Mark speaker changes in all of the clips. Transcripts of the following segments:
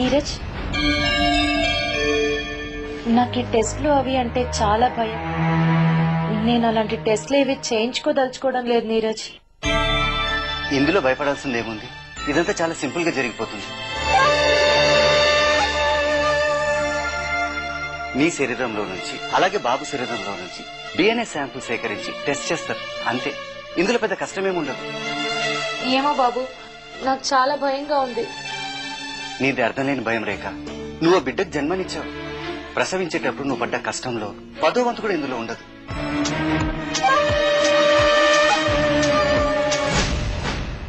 Speaker 1: నీరజ్, నాకు ఈ టెస్ట్లు అవి అంటే చాలా భయం. నేను అలాంటి టెస్ట్లు ఏవి చేయించుకోదలుచుకోవడం లేదు నీరజ్.
Speaker 2: ఇందులో భయపడాల్సింది ఏముంది? ఇదంతా చాలా సింపుల్ గా జరిగిపోతుంది. మీ శరీరంలో నుంచి అలాగే బాబు శరీరంలో నుంచి డిఎన్ఏ శాంపుల్ సేకరించి టెస్ట్ చేస్తారు అంతే. ఇందులో పెద్ద కష్టమేముండదు.
Speaker 1: ఏమో బాబు, నాకు చాలా భయంగా ఉంది.
Speaker 2: నీది అర్థం లేని భయం రేఖ. నువ్వు బిడ్డకు జన్మనిచ్చావు. ప్రసవించేటప్పుడు నువ్వు పడ్డ కష్టంలో 10వ వంతు కూడా ఇందులో ఉండదు.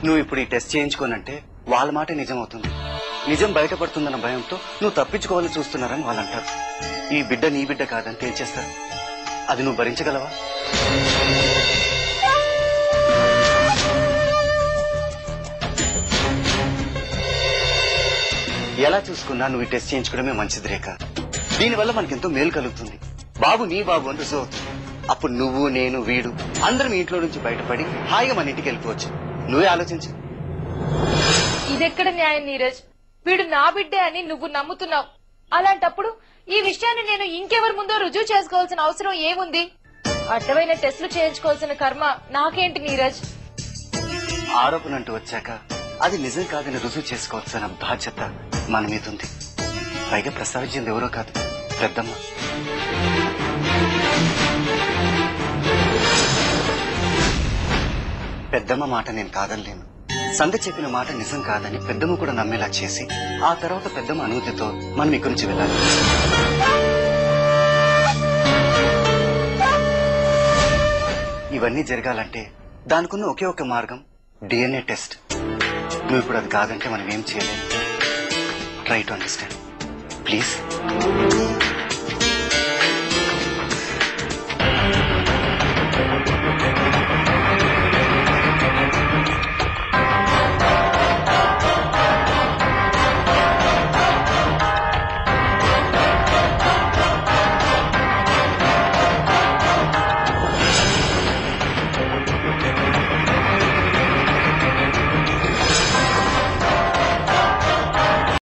Speaker 2: నువ్వు ఇప్పుడు ఈ టెస్ట్ చేయించుకోనంటే వాళ్ళ మాట నిజమవుతుంది. నిజం బయటపడుతుందన్న భయంతో నువ్వు తప్పించుకోవాలని చూస్తున్నారని వాళ్ళు అంటారు. ఈ బిడ్డ నీ బిడ్డ కాదని తేల్చేస్తారు. అది నువ్వు భరించగలవా? ఎలా చూసుకున్నా నువ్వు ఈ టెస్ట్ చేయించుకోవడమే మంచిది రేఖ. దీనివల్ల మనకెంతో మేలు కలుగుతుంది. బాబు నీ బాబు అని రుజువు అవుతుంది. అప్పుడు నువ్వు, నేను, వీడు అందరం ఇంట్లో నుంచి బయటపడి హాయిగా మన ఇంటికి వెళ్ళిపోవచ్చు. నువ్వే ఆలోచించు.
Speaker 1: ఇదెక్కడ న్యాయం నీరజ్? వీడు నా బిడ్డే అని నువ్వు నమ్ముతున్నావు. అలాంటప్పుడు ఈ విషయాన్ని నేను ఇంకెవరి ముందో రుజువు చేసుకోవాల్సిన అవసరం ఏముంది? అడ్డమైన టెస్టులు చేయించుకోవాల్సిన కర్మ నాకేంటి నీరజ్?
Speaker 2: ఆరోపణ అంటూ వచ్చాక అది నిజం కాదని రుజువు చేసుకోవాల్సిన బాధ్యత మన మీద ఉంది. పైగా ప్రస్తావించింది ఎవరో కాదు, పెద్దమ్మ. పెద్దమ్మ మాట నేను కాదనలేను. సంగ చెప్పిన మాట నిజం కాదని పెద్దమ్మ కూడా నమ్మేలా చేసి ఆ తర్వాత పెద్దమ్మ అనుమతితో మనం ఇక్కడి నుంచి వెళ్ళాలి. ఇవన్నీ జరగాలంటే దానికున్న ఒకే ఒక మార్గం డిఎన్ఏ టెస్ట్. నువ్వు ఇప్పుడు అది కాదంటే మనం ఏం చేయలేము. Try to understand please.